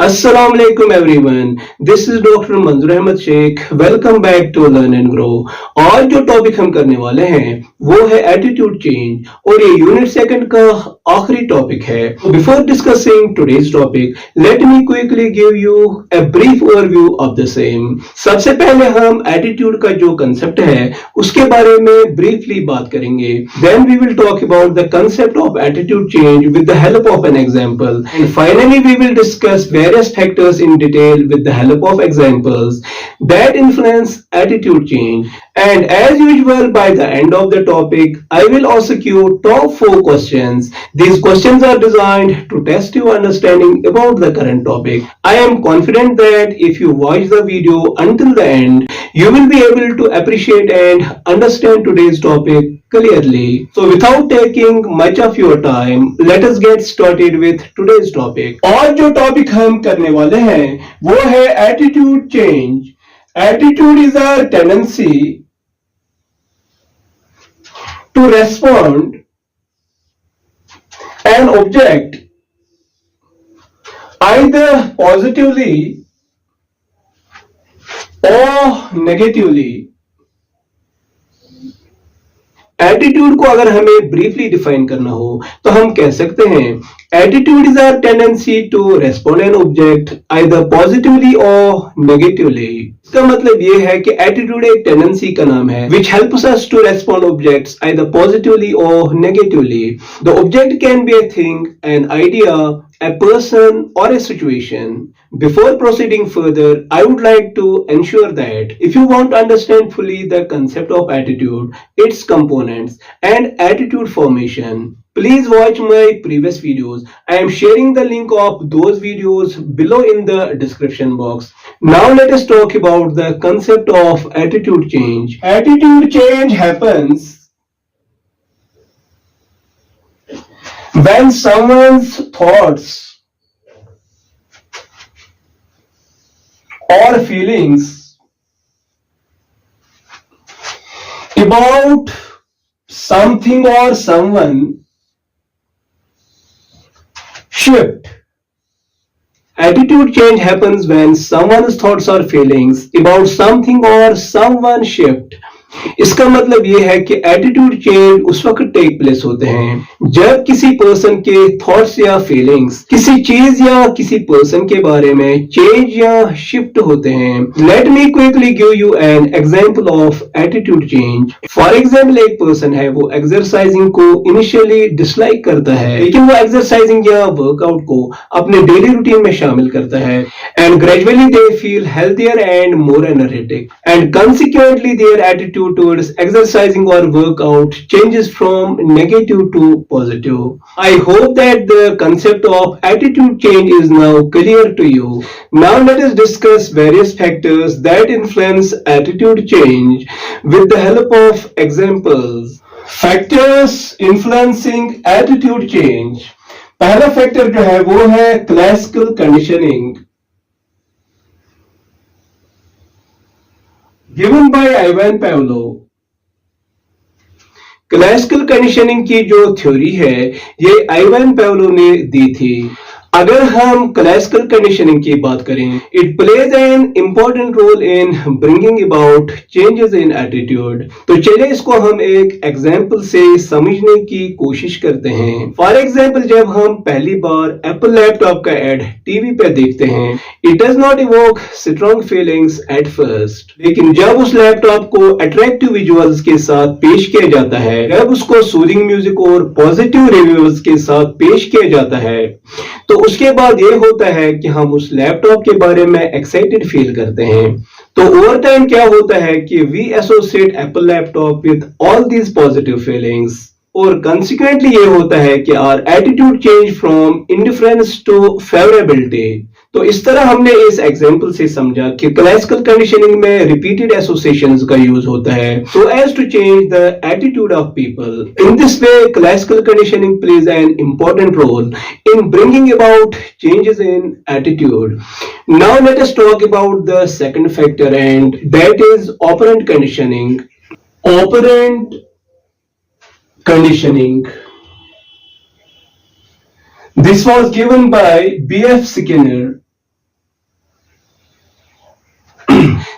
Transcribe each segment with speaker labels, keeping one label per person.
Speaker 1: Assalamu alaikum everyone. This is Dr. Manzoor Ahmed Sheikh. Welcome back to learn and grow. आज जो topic हम करने वाले हैं वो है एटीट्यूड चेंज और ये यूनिट सेकंड का आखिरी टॉपिक है. Before discussing today's topic, let me quickly give you a brief overview of the same. सबसे पहले हम एटीट्यूड का जो कंसेप्ट है उसके बारे में ब्रीफली बात करेंगे. Then we will talk about the concept of attitude change with the help of an example and finally we will discuss various factors in detail with the help of examples that influence attitude change. And as usual, by the end of the topic, I will ask you top 4 questions. These questions are designed to test your understanding about the current topic. I am confident that if you watch the video until the end, you will be able to appreciate and understand today's topic clearly. So without taking much of your time, let us get started with today's topic. और जो topic हम करने वाले हैं वो है attitude change. Attitude is a tendency to respond an object either positively or negatively. Attitude को अगर हमें ब्रीफली डिफाइन करना हो तो हम कह सकते हैं attitude is a tendency to respond an object either positively और नेगेटिवली. इसका मतलब ये है कि एटीट्यूड एक टेंडेंसी का नाम है which helps us to respond objects either positively और negatively. The object can be a thing, an idea, a person or a situation. Before proceeding further, I would like to ensure that if you want to understand fully the concept of attitude, its components and attitude formation, please watch my previous videos. I am sharing the link of those videos below in the description box. Now let us talk about the concept of attitude change. Attitude change happens when someone's thoughts or feelings about something or someone shift. Attitude change happens when someone's thoughts or feelings about something or someone shift. इसका मतलब ये है कि attitude change उस वक्त take place होते हैं जब किसी पर्सन के थॉट्स या फीलिंग्स किसी चीज या किसी पर्सन के बारे में चेंज या शिफ्ट होते हैं. Let me quickly give you an example of attitude change. For example एक पर्सन है, वो एक्सरसाइजिंग को इनिशियली डिसलाइक करता है लेकिन वो एक्सरसाइजिंग या वर्कआउट को अपने डेली रूटीन में शामिल करता है and gradually they feel healthier and more energetic and consequently their attitude towards exercising or workout changes from negative to positive. I hope that the concept of attitude change is now clear to you. Now let us discuss various factors that influence attitude change with the help of examples. Factors influencing attitude change. पहला factor जो है वो है classical conditioning given by Ivan Pavlov. Classical conditioning की जो theory है ये Ivan पेवलोव ने दी थी. अगर हम क्लासिकल कंडीशनिंग की बात करें, it plays an important role in bringing about changes in attitude. तो चलिए इसको हम एक एग्जांपल से समझने की कोशिश करते हैं. फॉर एग्जांपल, जब हम पहली बार एप्पल लैपटॉप का एड टीवी पे देखते हैं, it does not evoke strong feelings at first. लेकिन जब उस लैपटॉप को अट्रैक्टिव विजुअल्स के साथ पेश किया जाता है, जब उसको सूदिंग म्यूजिक और पॉजिटिव रिव्यूज के साथ पेश किया जाता है, तो उसके बाद ये होता है कि हम उस लैपटॉप के बारे में एक्साइटेड फील करते हैं. तो ओवर टाइम क्या होता है कि we associate Apple laptop with all these positive feelings और कंसिक्वेंटली ये होता है कि our attitude change from indifference to favourability. तो इस तरह हमने इस एग्जांपल से समझा कि क्लासिकल कंडीशनिंग में रिपीटेड एसोसिएशंस का यूज होता है so as to change the attitude of people. In this way classical conditioning plays an important role in bringing about changes in attitude. Now let us talk about the second factor, and that is operant conditioning. Operant conditioning. This was given by B.F. Skinner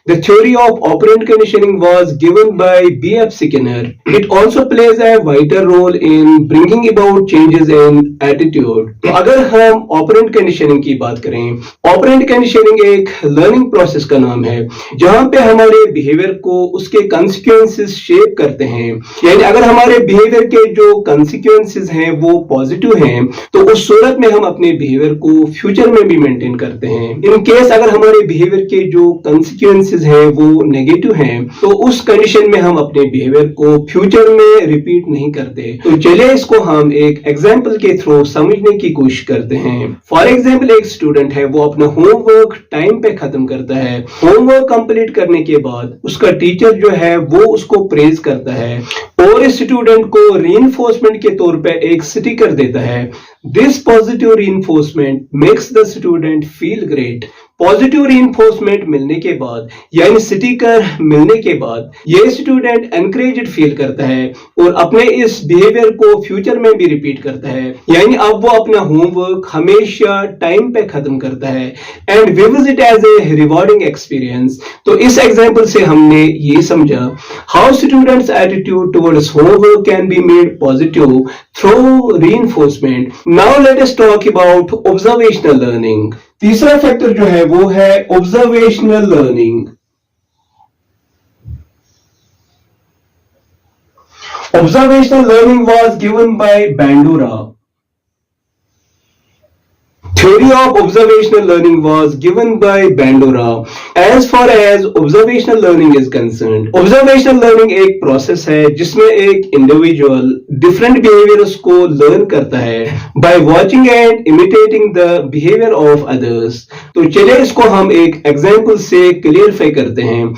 Speaker 1: The theory of operant conditioning was given by B.F. Skinner. It also plays a vital role in bringing about changes in attitude. तो अगर हम operant conditioning की बात करें, operant conditioning एक learning process का नाम है जहां पे हमारे behavior को उसके consequences shape करते हैं। यानी अगर हमारे behavior के जो consequences हैं वो positive हैं तो उस सूरत में हम अपने behavior को future में भी maintain करते हैं। In case अगर हमारे behavior के जो consequences हैं वो नेगेटिव हैं तो उस कंडीशन में हम अपने बिहेवियर को फ्यूचर में रिपीट नहीं करते। तो चलिए इसको हम एक एग्जांपल के थ्रू समझने की कोशिश करते हैं। फॉर एग्जांपल एक स्टूडेंट है, वो अपना होमवर्क टाइम पे खत्म करता है। होमवर्क कंप्लीट करने के बाद उसका टीचर जो है वो उसको प्रेज करता है और इस स्टूडेंट को रीइंफोर्समेंट के तौर पे एक स्टिकर देता है। This positive reinforcement makes the student feel great. Positive reinforcement मिलने के बाद यानी स्टिकर मिलने के बाद ये स्टूडेंट एनकरेज्ड फील करता है और अपने इस बिहेवियर को फ्यूचर में भी रिपीट करता है। यानी अब वो अपना होमवर्क हमेशा टाइम पे खत्म करता है and views it as a rewarding experience. तो इस एग्जांपल से हमने ये समझा how students attitude towards homework can be made positive through reinforcement. Now let us talk about observational learning. तीसरा फैक्टर जो है वो है observational learning. Observational learning was given by Bandura. Theory of observational learning was given by Bandura. As far as observational learning is concerned, observational learning एक process है जिसमें एक individual different behaviors को learn करता है by watching and imitating the behavior of others. तो चलिए इसको हम एक example से clarify करते हैं।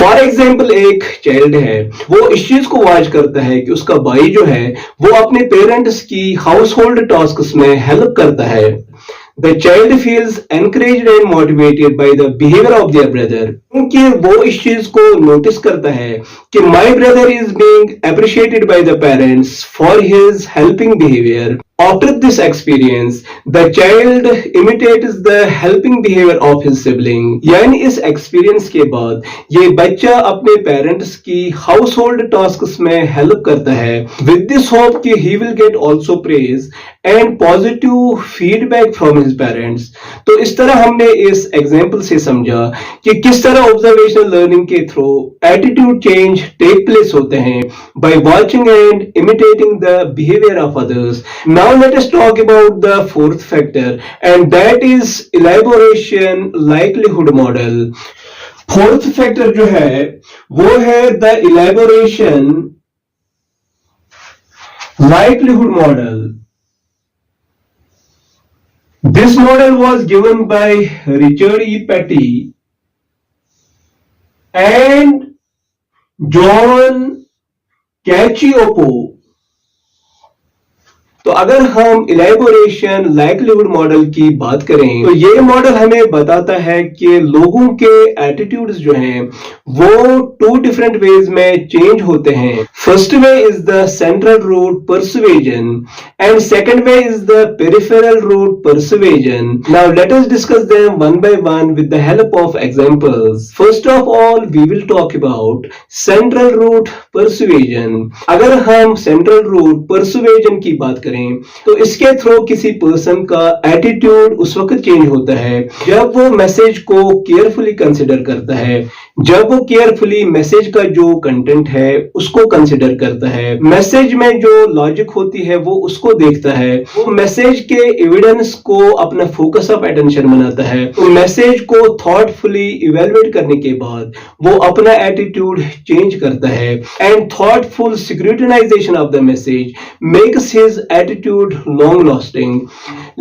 Speaker 1: For example, एक child है, वो इस चीज को watch करता है कि उसका भाई जो है वो अपने parents की household tasks में help करता है। The child feels encouraged and motivated by the behavior of their brother. क्योंकि वो इस चीज को नोटिस करता है कि my brother is being appreciated by the parents for his helping behavior. After this experience, the child imitates the helping behavior of his sibling. यानी इस एक्सपीरियंस के बाद ये बच्चा अपने पेरेंट्स की हाउस होल्ड टास्क में हेल्प करता है with this hope कि he will get also praise and positive feedback from his parents. तो इस तरह हमने इस एग्जाम्पल से समझा कि किस तरह ऑब्जर्वेशनल लर्निंग के through attitude change take place होते हैं by watching and imitating the behavior of others. Now let us talk about the fourth factor and that is elaboration likelihood model. Fourth factor जो है वो है the elaboration likelihood model. This model was given by Richard E. Petty and John Cacioppo. तो अगर हम elaboration likelihood model की बात करें तो ये मॉडल हमें बताता है कि लोगों के एटीट्यूड्स जो हैं वो टू डिफरेंट वेज में चेंज होते हैं। First way is the central route persuasion and second way is the peripheral route persuasion. Now let us discuss them one by one with the help of examples. First of all we will talk about central route persuasion. अगर हम central route परसुएजन की बात करें तो इसके through किसी person का attitude उस वक्त चेंज होता है जब वो मैसेज को केयरफुली कंसिडर करता है, जब वो केयरफुली मैसेज का जो कंटेंट है उसको कंसिडर करता है, मैसेज में जो लॉजिक होती है वो उसको देखता है, वो मैसेज के एविडेंस को अपना फोकस ऑफ अटेंशन बनाता है, तो मैसेज को थॉटफुली इवेलुएट करने के बाद वो अपना एटीट्यूड चेंज करता है and thoughtful scrutinization of the message makes his attitude long lasting.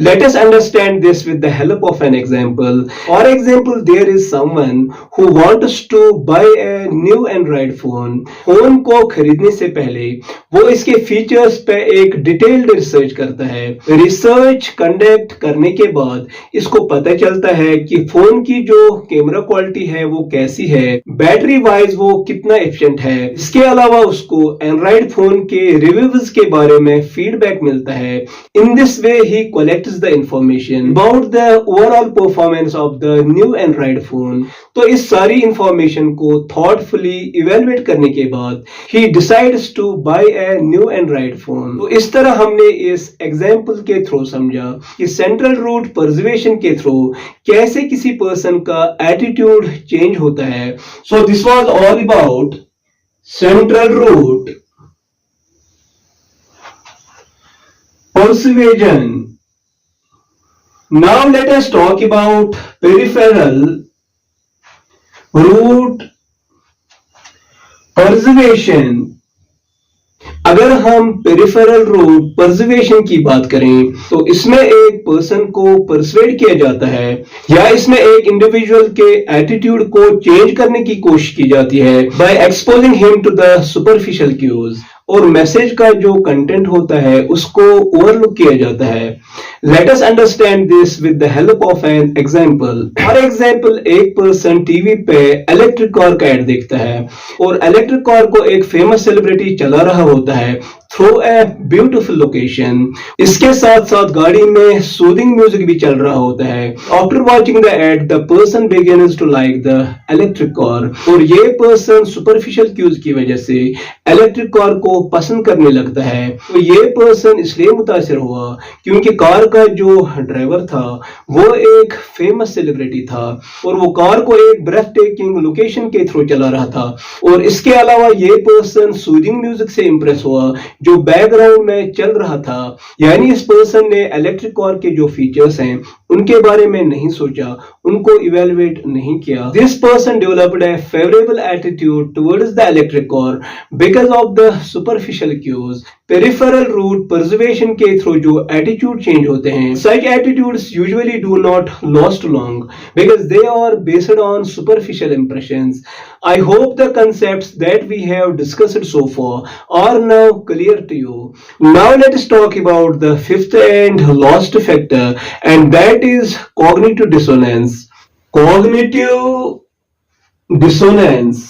Speaker 1: Let us understand this with the help of an example. For example, there is someone who wants to buy a new Android phone. Phone को खरीदने से पहले वो इसके features पे एक detailed research करता है। रिसर्च कंडक्ट करने के बाद इसको पता चलता है कि फोन की जो कैमरा क्वालिटी है वो कैसी है, बैटरी वाइज वो कितना एफिशिएंट है। इसके अलावा उसको एंड्रॉइड फोन के रिव्यूज के बारे में फीडबैक मिलता मिलता है। इन this way he collects the information about the overall performance of the new android phone. तो इस सारी इंफॉर्मेशन को थॉटफुली इवेलुएट करने के बाद ही decides to buy a new android phone. तो इस तरह हमने इस एग्जाम्पल के थ्रू समझा कि सेंट्रल रूट परजर्वेशन के थ्रू कैसे किसी पर्सन का एटीट्यूड चेंज होता है। So this was all about central route persuasion. Now let us talk about peripheral root persuasion. अगर हम पेरिफेरल रूट परजर्वेशन की बात करें तो इसमें एक पर्सन को परसुएड किया जाता है या इसमें एक इंडिविजुअल के एटीट्यूड को चेंज करने की कोशिश की जाती है by exposing him to the superficial cues, और मैसेज का जो कंटेंट होता है उसको ओवरलुक किया जाता है। Let us understand this with the help of an example. For example, एक पर्सन टीवी पे इलेक्ट्रिक कार का एड देखता है और इलेक्ट्रिक कार को एक फेमस सेलिब्रिटी चला रहा होता है थ्रू ए ब्यूटीफुल लोकेशन। इसके साथ साथ गाड़ी में सूदिंग म्यूजिक भी चल रहा होता है। After watching the ad the person begins to like the electric car, और ये पर्सन सुपरफिशियल क्यूज की वजह से इलेक्ट्रिक कार को पसंद करने लगता है। तो ये पर्सन इसलिए मुतासिर हुआ क्योंकि कार का जो ड्राइवर था वो एक फेमस सेलिब्रिटी था और वो कार को एक ब्रेथ टेकिंग लोकेशन के थ्रू चला रहा था। और इसके अलावा ये पर्सन सूदिंग म्यूजिक से इंप्रेस हुआ जो बैकग्राउंड में चल रहा था। यानी इस पर्सन ने इलेक्ट्रिक कार के जो फीचर्स हैं उनके बारे में नहीं सोचा, उनको इवेलुएट नहीं किया। This person developed a favourable attitude towards the electric car because of the superficial cues. Peripheral route persuasion के थ्रू जो एटीट्यूड चेंज होते हैं, such attitudes usually do not last long because they are based on superficial impressions. I hope the concepts that we have discussed so far are now clear to you. Now let us talk about the fifth and last factor, and that is cognitive dissonance. Cognitive dissonance.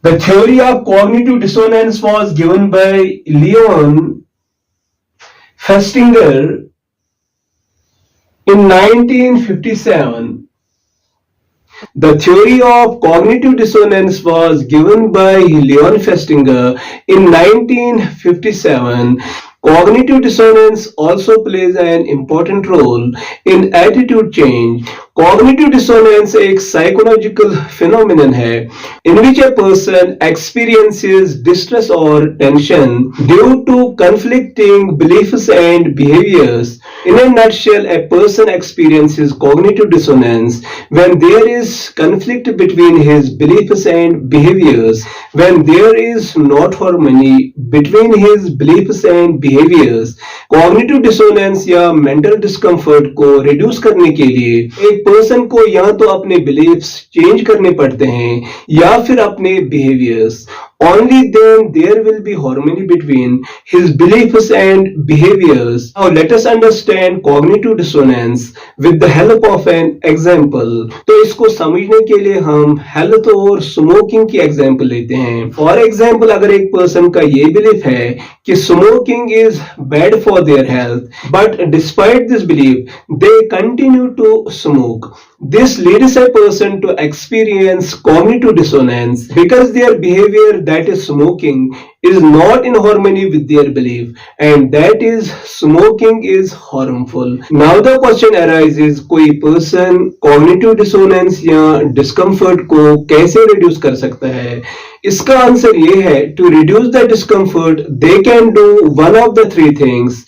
Speaker 1: The theory of cognitive dissonance was given by Leon Festinger in 1957. The theory of cognitive dissonance was given by Leon Festinger in 1957. Cognitive dissonance also plays an important role in attitude change. Cognitive dissonance एक psychological phenomenon है in which a person experiences distress or tension due to conflicting beliefs and behaviors. In a nutshell, a person experiences cognitive dissonance when there is conflict between his beliefs and behaviors, when there is not harmony between his beliefs and behaviors. Cognitive dissonance या mental discomfort को reduce करने के लिए एक person को या तो अपने बिलीफ्स चेंज करने पड़ते हैं या फिर अपने behaviours. Only then there will be harmony between his beliefs and behaviors. Now let us understand cognitive dissonance with the help of an example. तो इसको समझने के लिए हम हेल्थ और स्मोकिंग की एग्जांपल लेते हैं। फॉर एग्जांपल, अगर एक पर्सन का ये बिलीफ है कि smoking is bad for their health, but despite this belief they continue to smoke. This leads a person to experience cognitive dissonance because their behavior, that is smoking, is not in harmony with their belief, and that is smoking is harmful. Now the question arises, कोई person cognitive dissonance या discomfort को कैसे reduce कर सकता है? इसका answer ये है, to reduce the discomfort they can do one of the three things.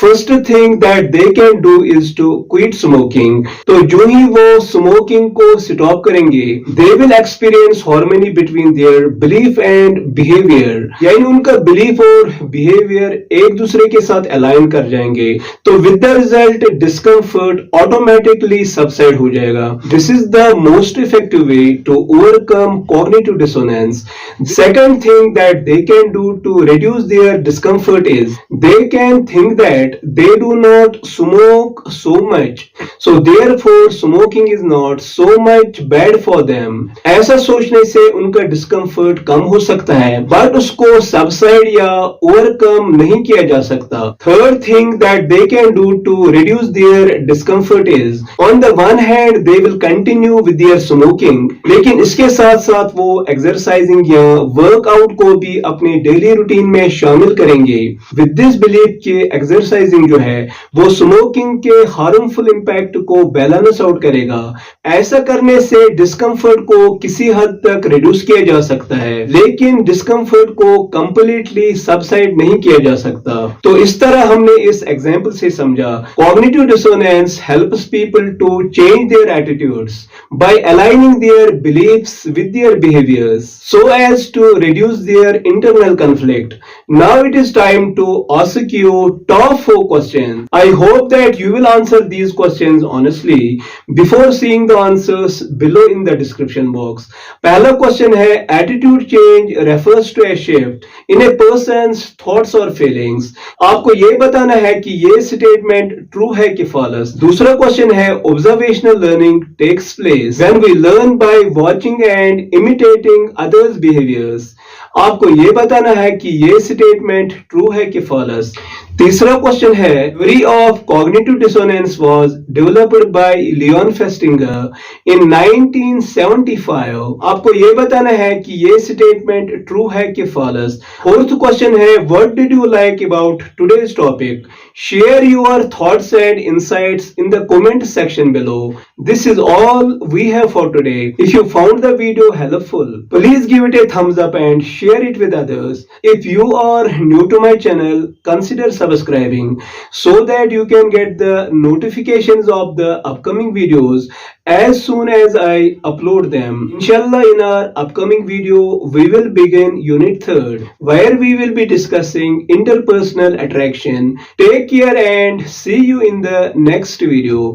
Speaker 1: First thing that they can do is to quit smoking. तो जो ही वो स्मोकिंग को स्टॉप करेंगे, they will experience harmony between their belief and behavior. यानी उनका belief और behaviour एक दूसरे के साथ अलाइन कर जाएंगे, तो with the result discomfort automatically subside हो जाएगा. This is the most effective way to overcome cognitive dissonance. Second thing that they can do to reduce their discomfort is they can think that they do not smoke so much, so therefore smoking is not so much bad for them. ऐसा सोचने से उनका discomfort कम हो सकता है, but उसको subside या overcome नहीं किया जा सकता। Third thing that they can do to reduce their discomfort is, on the one hand they will continue with their smoking, लेकिन इसके साथ साथ वो एक्सरसाइजिंग या वर्कआउट को भी अपने डेली रूटीन में शामिल करेंगे विद दिस बिलीफ कि एक्सरसाइजिंग जो है वो स्मोकिंग के हार्मफुल इंपैक्ट को बैलेंस आउट करेगा। ऐसा करने से डिस्कम्फर्ट को किसी हद तक रिड्यूस किया जा सकता है, लेकिन डिस्कम्फर्ट को कंप्लीटली सबसाइड नहीं किया जा सकता। तो इस तरह हमने इस एग्जाम्पल से समझा cognitive dissonance helps people to change their attitudes by aligning their beliefs with their behaviors so as to reduce their internal conflict. Now it is time to ask you top 4 questions. I hope that you will answer these questions honestly before seeing the answers below in the description box. पहला question है, attitude change refers to a shift in a person's thoughts or feelings. आपको ये बताना है कि ये statement true है कि फॉल्स। दूसरा क्वेश्चन है, observational learning takes place when we learn by watching and imitating others' behaviors. आपको ये बताना है कि ये स्टेटमेंट ट्रू है कि फॉल्स। तीसरा क्वेश्चन है, theory of cognitive dissonance was developed by Leon Festinger in 1975. आपको ये बताना है कि ये स्टेटमेंट ट्रू है कि फॉल्स। फोर्थ क्वेश्चन है, what did you like about today's topic? Share your thoughts and insights in the comment section below. This is all we have for today. If you found the video helpful, please give it a thumbs up and share it with others. If you are new to my channel, consider subscribing so that you can get the notifications of the upcoming videos as soon as I upload them. Inshallah, in our upcoming video, we will begin Unit 3rd, where we will be discussing interpersonal attraction. Take care and see you in the next video.